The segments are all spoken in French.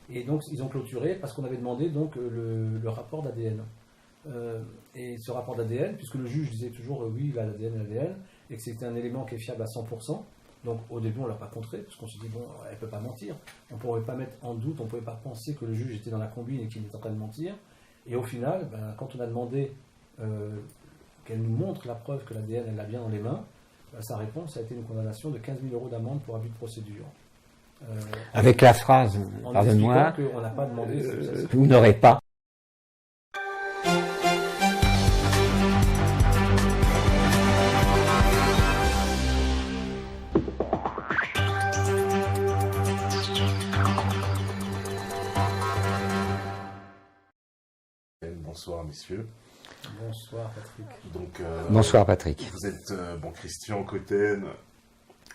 Et donc ils ont clôturé parce qu'on avait demandé donc le rapport d'ADN. Et ce rapport d'ADN, puisque le juge disait toujours oui, il a l'ADN, et que c'était un élément qui est fiable à 100%, donc au début on ne l'a pas contré, parce qu'on se dit bon, elle ne peut pas mentir, on ne pourrait pas mettre en doute, on ne pouvait pas penser que le juge était dans la combine et qu'il était en train de mentir. Et au final, quand on a demandé qu'elle nous montre la preuve que l'ADN elle l'a bien dans les mains, sa réponse a été une condamnation de 15 000 € d'amende pour abus de procédure. Avec la phrase, pardonne-moi, on n'a pas demandé vous n'aurez pas. Bonsoir messieurs. Bonsoir Patrick. Donc, bonsoir Patrick. Vous êtes Christian Cotten,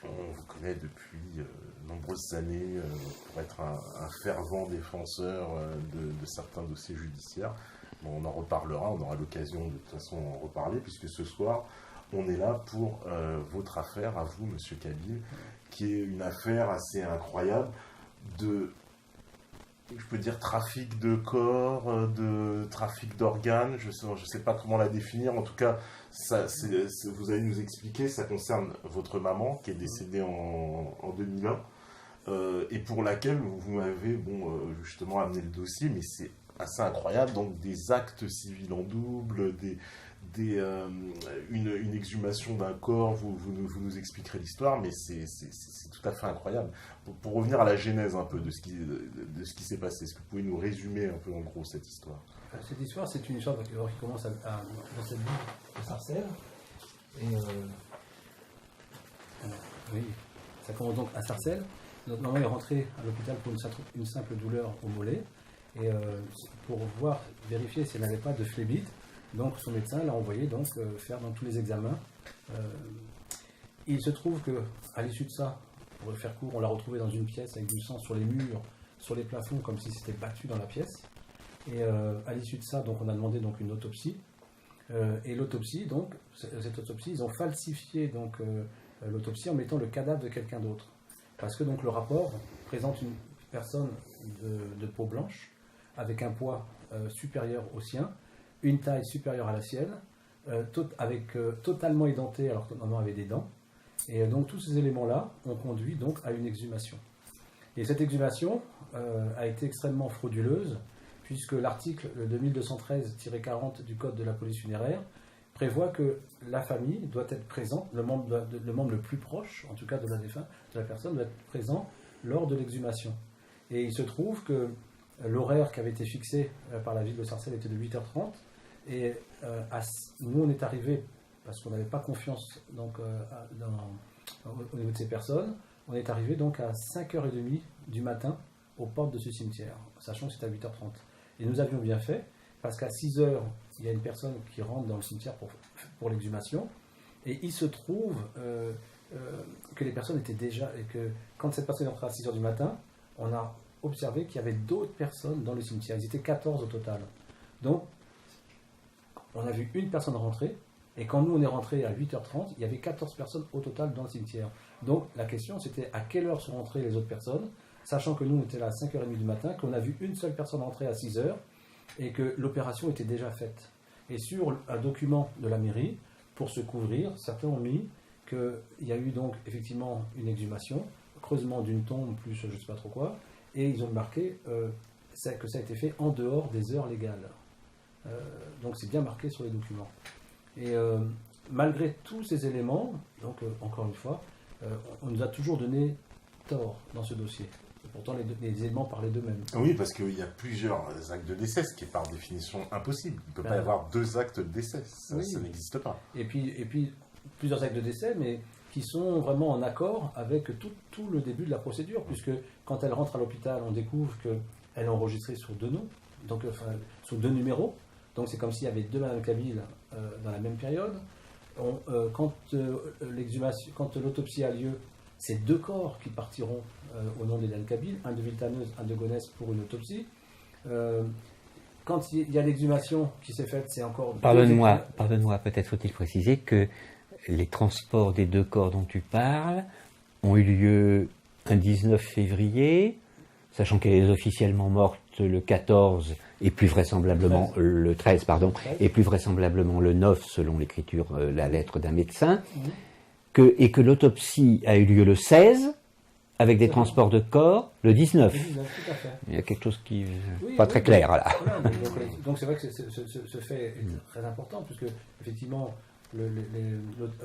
on vous connaît depuis nombreuses années pour être un fervent défenseur de certains dossiers judiciaires. Bon, on en reparlera, on aura l'occasion de toute façon en reparler, puisque ce soir on est là pour votre affaire à vous, monsieur Kabyle, qui est une affaire assez incroyable de, je peux dire, trafic de corps, de trafic d'organes, je sais pas comment la définir, en tout cas, vous allez nous expliquer, ça concerne votre maman qui est décédée en 2001, et pour laquelle vous m'avez justement amené le dossier, mais c'est assez incroyable, donc des actes civils en double, une exhumation d'un corps, vous nous expliquerez l'histoire, mais c'est tout à fait incroyable. Pour revenir à la genèse un peu de ce qui s'est passé, est-ce que vous pouvez nous résumer un peu en gros cette histoire? Cette histoire, c'est une histoire qui commence dans cette ville de Sarcelles. Et oui, ça commence donc à Sarcelles. Notre maman est rentrée à l'hôpital pour une simple douleur au mollet. Et pour vérifier si elle n'avait pas de phlébite, donc son médecin l'a envoyé donc, faire dans tous les examens. Il se trouve qu'à l'issue de ça, pour le faire court, on l'a retrouvée dans une pièce avec du sang sur les murs, sur les plafonds, comme si c'était battu dans la pièce. Et à l'issue de ça, donc, on a demandé donc, une autopsie. Et l'autopsie, donc, cette autopsie, ils ont falsifié donc, l'autopsie en mettant le cadavre de quelqu'un d'autre. Parce que donc, le rapport présente une personne de peau blanche, avec un poids supérieur au sien, une taille supérieure à la sienne, totalement édenté alors que maman avait des dents. Et donc tous ces éléments-là ont conduit donc à une exhumation. Et cette exhumation a été extrêmement frauduleuse, puisque l'article 2213-40 du Code de la police funéraire prévoit que la famille doit être présente, le membre le plus proche, en tout cas de la défunte, de la personne, doit être présent lors de l'exhumation. Et il se trouve que l'horaire qui avait été fixé par la ville de Sarcelles était de 8h30, et nous on est arrivés, parce qu'on n'avait pas confiance donc, au niveau de ces personnes, on est arrivé donc à 5h30 du matin aux portes de ce cimetière, sachant que c'était à 8h30. Et nous avions bien fait, parce qu'à 6h, il y a une personne qui rentre dans le cimetière pour l'exhumation, et il se trouve que les personnes étaient déjà, et que quand cette personne est entrée à 6h du matin, on a observé qu'il y avait d'autres personnes dans le cimetière. Ils étaient 14 au total. Donc, on a vu une personne rentrer, et quand nous on est rentré à 8h30, il y avait 14 personnes au total dans le cimetière. Donc, la question c'était à quelle heure sont rentrées les autres personnes, sachant que nous on était là à 5h30 du matin, qu'on a vu une seule personne rentrer à 6h, et que l'opération était déjà faite. Et sur un document de la mairie, pour se couvrir, certains ont mis qu'il y a eu donc effectivement une exhumation, creusement d'une tombe, plus je ne sais pas trop quoi, et ils ont marqué que ça a été fait en dehors des heures légales. Donc c'est bien marqué sur les documents. Et malgré tous ces éléments, donc encore une fois, on nous a toujours donné tort dans ce dossier. Et pourtant les éléments parlaient d'eux-mêmes. Oui, parce qu'il y a plusieurs actes de décès, ce qui est par définition impossible. Il ne peut pas y avoir 2 actes de décès, ça n'existe pas. Et puis plusieurs actes de décès, mais qui sont vraiment en accord avec tout le début de la procédure, puisque quand elle rentre à l'hôpital, on découvre qu'elle est enregistrée sur 2 noms, donc sur 2 numéros, donc c'est comme s'il y avait 2 Madame Kabyle dans la même période. Quand l'autopsie a lieu, c'est 2 corps qui partiront au nom d'Hélène Kabyle, un de Villetaneuse, un de Gonesse pour une autopsie. Quand il y a l'exhumation qui s'est faite, c'est encore... Pardonne-moi, peut-être faut-il préciser que les transports des 2 corps dont tu parles ont eu lieu un 19 février, sachant qu'elle est officiellement morte le 14 et plus vraisemblablement le 13, pardon, et plus vraisemblablement le 9 selon l'écriture, la lettre d'un médecin, et que l'autopsie a eu lieu le 16 avec des transports de corps le 19. Tout à fait. Il y a quelque chose qui n'est pas très clair là. Voilà, donc c'est vrai que ce fait est très important, puisque effectivement,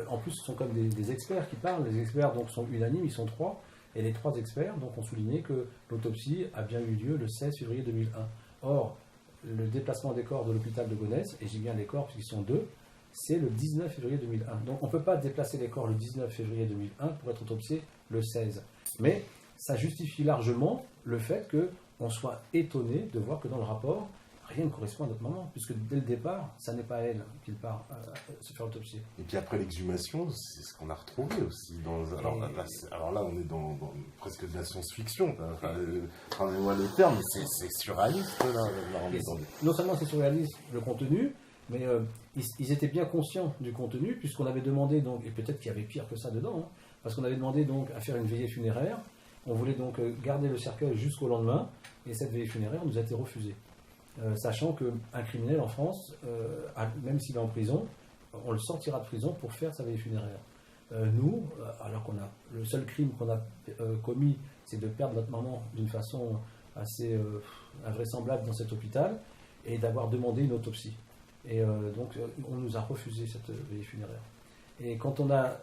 en plus ce sont comme des experts qui parlent. Les experts donc sont unanimes, ils sont 3, et les 3 experts donc ont souligné que l'autopsie a bien eu lieu le 16 février 2001. Or, le déplacement des corps de l'hôpital de Gonesse, et j'ai bien les corps puisqu'ils sont 2, c'est le 19 février 2001. Donc on ne peut pas déplacer les corps le 19 février 2001 pour être autopsié le 16. Mais ça justifie largement le fait qu'on soit étonné de voir que dans le rapport, rien ne correspond à notre maman, puisque dès le départ, ça n'est pas elle qui part se faire autopsier. Et puis après l'exhumation, c'est ce qu'on a retrouvé aussi. Alors là, on est dans presque de la science-fiction. Pardonnez-moi le terme, mais c'est surréaliste. Non seulement c'est surréaliste le contenu, mais ils étaient bien conscients du contenu, puisqu'on avait demandé, donc, et peut-être qu'il y avait pire que ça dedans, hein, parce qu'on avait demandé donc à faire une veillée funéraire. On voulait donc garder le cercueil jusqu'au lendemain, et cette veillée funéraire nous a été refusée. Sachant qu'un criminel en France, même s'il est en prison, on le sortira de prison pour faire sa veillée funéraire. Nous, alors qu'on a le seul crime qu'on a commis, c'est de perdre notre maman d'une façon assez invraisemblable dans cet hôpital, et d'avoir demandé une autopsie. Et donc on nous a refusé cette veillée funéraire. Et quand on a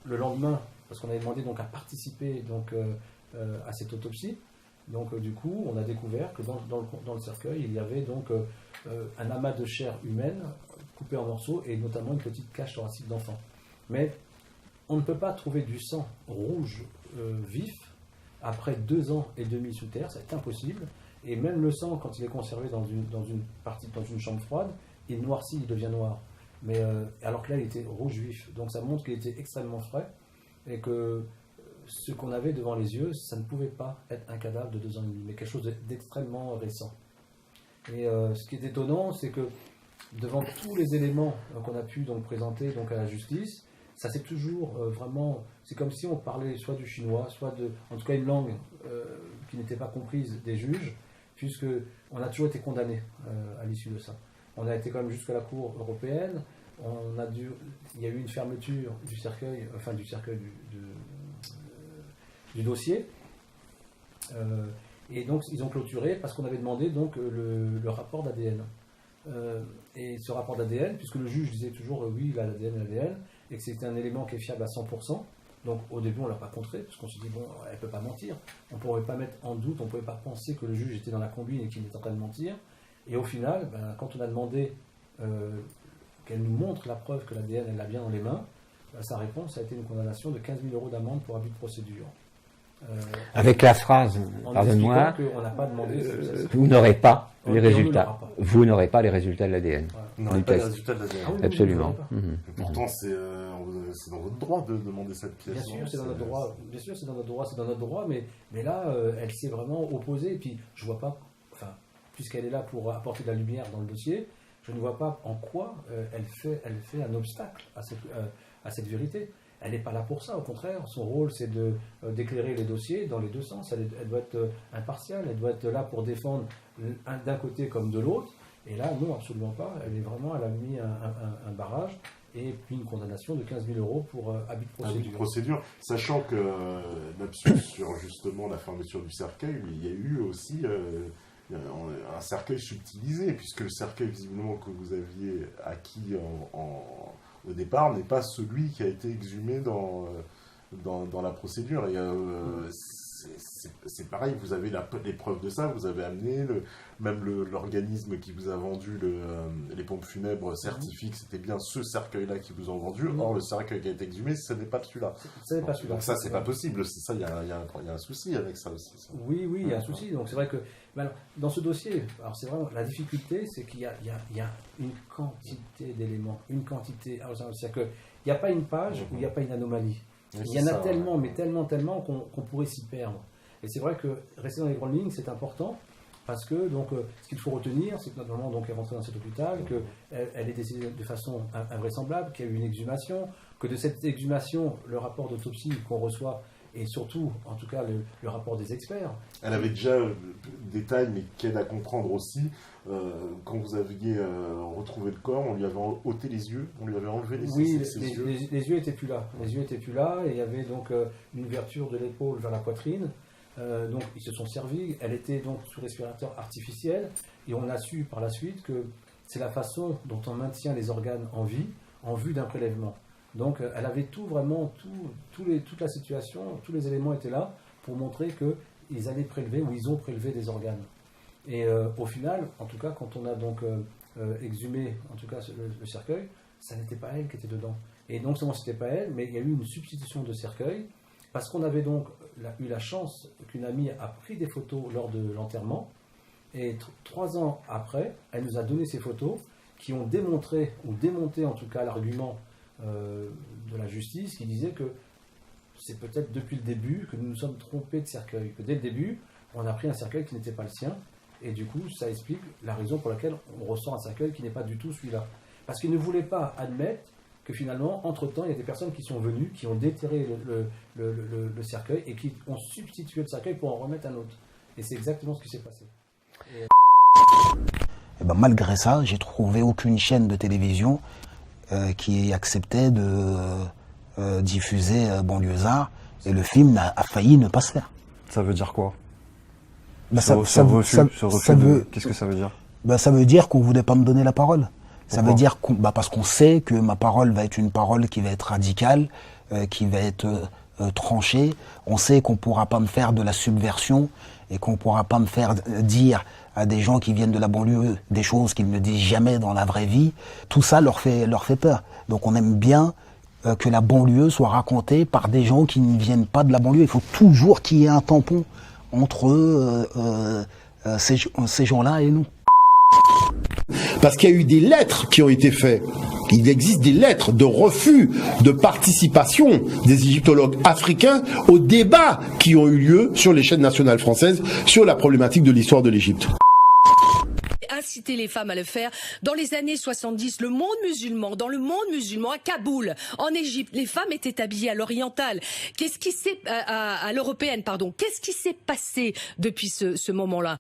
le lendemain, parce qu'on avait demandé donc à participer donc à cette autopsie, donc du coup on a découvert que dans le cercueil il y avait donc un amas de chair humaine coupé en morceaux et notamment une petite cage thoracique d'enfant. Mais on ne peut pas trouver du sang rouge vif après 2 ans et demi sous terre, c'est impossible. Et même le sang, quand il est conservé dans une chambre froide, il noircit, il devient noir. Mais alors que là, il était rouge vif. Donc ça montre qu'il était extrêmement frais et que ce qu'on avait devant les yeux, ça ne pouvait pas être un cadavre de 2 ans et demi, mais quelque chose d'extrêmement récent. Et ce qui est étonnant, c'est que devant tous les éléments qu'on a pu donc présenter donc à la justice, ça c'est toujours vraiment, c'est comme si on parlait soit du chinois, soit en tout cas une langue qui n'était pas comprise des juges, puisque on a toujours été condamné à l'issue de ça. On a été quand même jusqu'à la Cour européenne. Il y a eu une fermeture du cercueil, du dossier. Et donc ils ont clôturé parce qu'on avait demandé donc le rapport d'ADN. Et ce rapport d'ADN, puisque le juge disait toujours oui, il a l'ADN, et que c'était un élément qui est fiable à 100%. Donc au début on ne l'a pas contré, parce qu'on s'est dit bon, elle ne peut pas mentir. On ne pourrait pas mettre en doute, on ne pouvait pas penser que le juge était dans la combine et qu'il était en train de mentir. Et au final, quand on a demandé qu'elle nous montre la preuve que l'ADN elle l'a bien dans les mains, sa réponse a été une condamnation de 15 000 € d'amende pour abus de procédure. Avec la phrase, pardonne-moi, on n'a pas demandé vous n'aurez pas les résultats. Vous n'aurez pas les résultats de l'ADN. Vous n'aurez pas les résultats de l'ADN. Ah oui, absolument. Pourtant, c'est dans votre droit de demander cette pièce. Bien sûr, c'est dans notre droit. Bien sûr, c'est dans notre droit, mais là, elle s'est vraiment opposée. Et puis, je vois pas, puisqu'elle est là pour apporter de la lumière dans le dossier, je ne vois pas en quoi elle fait un obstacle à cette vérité. Elle n'est pas là pour ça, au contraire, son rôle c'est d'éclairer les dossiers dans les deux sens, elle doit être impartiale, elle doit être là pour défendre d'un côté comme de l'autre, et là non, absolument pas, elle a mis un barrage, et puis une condamnation de 15 000 € pour abus de procédure. Sachant que là-dessus, sur justement la fermeture du cercueil, il y a eu aussi un cercueil subtilisé, puisque le cercueil visiblement que vous aviez acquis au départ n'est pas celui qui a été exhumé dans la procédure. Et c'est pareil, vous avez les preuves de ça, vous avez amené, même l'organisme qui vous a vendu les pompes funèbres certifie que c'était bien ce cercueil-là qui vous ont vendu. Or, le cercueil qui a été exhumé, ce n'est pas celui-là. Donc ça, c'est pas possible. Ça, il y a un souci avec ça aussi. Ça. Oui, il y a un souci. Donc c'est vrai que dans ce dossier, alors c'est vraiment la difficulté, c'est qu'il y a une quantité d'éléments, c'est-à-dire qu'il n'y a pas une page où il n'y a pas une anomalie. Il y en a tellement, mais tellement qu'on pourrait s'y perdre. Et c'est vrai que rester dans les grandes lignes, c'est important, parce que donc, ce qu'il faut retenir, c'est que notre maman donc, est rentrée dans cet hôpital, qu'elle est décédée de façon invraisemblable, qu'il y a eu une exhumation, que de cette exhumation, le rapport d'autopsie qu'on reçoit et surtout, en tout cas, le rapport des experts. Elle avait déjà des détails, mais qu'aide à comprendre aussi. Quand vous aviez retrouvé le corps, on lui avait ôté les yeux, on lui avait enlevé les yeux. Les yeux étaient plus là. Les yeux étaient plus là, et il y avait donc une ouverture de l'épaule vers la poitrine. Donc ils se sont servis. Elle était donc sous respirateur artificiel, et on a su par la suite que c'est la façon dont on maintient les organes en vie en vue d'un prélèvement. Donc elle avait tout vraiment, toute la situation, tous les éléments étaient là pour montrer qu'ils allaient prélever ou ils ont prélevé des organes. Et au final, en tout cas, quand on a donc exhumé en tout cas le cercueil, ça n'était pas elle qui était dedans. Et non seulement c'était pas elle, mais il y a eu une substitution de cercueil parce qu'on avait donc eu la chance qu'une amie a pris des photos lors de l'enterrement. Et 3 ans après, elle nous a donné ces photos qui ont démontré, ou démonté en tout cas l'argument de la justice qui disait que c'est peut-être depuis le début que nous nous sommes trompés de cercueil, que dès le début, on a pris un cercueil qui n'était pas le sien, et du coup, ça explique la raison pour laquelle on ressent un cercueil qui n'est pas du tout celui-là. Parce qu'ils ne voulaient pas admettre que finalement, entre-temps, il y a des personnes qui sont venues, qui ont déterré le cercueil et qui ont substitué le cercueil pour en remettre un autre. Et c'est exactement ce qui s'est passé. Et ben, malgré ça, j'ai trouvé aucune chaîne de télévision qui acceptait de diffuser Banlieusard, et le film a failli ne pas se faire. Ça veut dire quoi? Qu'est-ce que ça veut dire? Ça veut dire qu'on ne voulait pas me donner la parole. Ça veut dire parce qu'on sait que ma parole va être une parole qui va être radicale, qui va être tranchée. On sait qu'on ne pourra pas me faire de la subversion et qu'on ne pourra pas me faire dire à des gens qui viennent de la banlieue des choses qu'ils ne disent jamais dans la vraie vie. Tout ça leur fait peur. Donc on aime bien que la banlieue soit racontée par des gens qui ne viennent pas de la banlieue. Il faut toujours qu'il y ait un tampon entre ces gens-là et nous. Parce qu'il y a eu des lettres qui ont été faites. Il existe des lettres de refus de participation des égyptologues africains aux débats qui ont eu lieu sur les chaînes nationales françaises sur la problématique de l'histoire de l'Égypte. Inciter les femmes à le faire. Dans les années 70, dans le monde musulman, à Kaboul, en Égypte, les femmes étaient habillées à l'oriental. Qu'est-ce qui s'est à l'européenne, pardon. Qu'est-ce qui s'est passé depuis ce moment-là?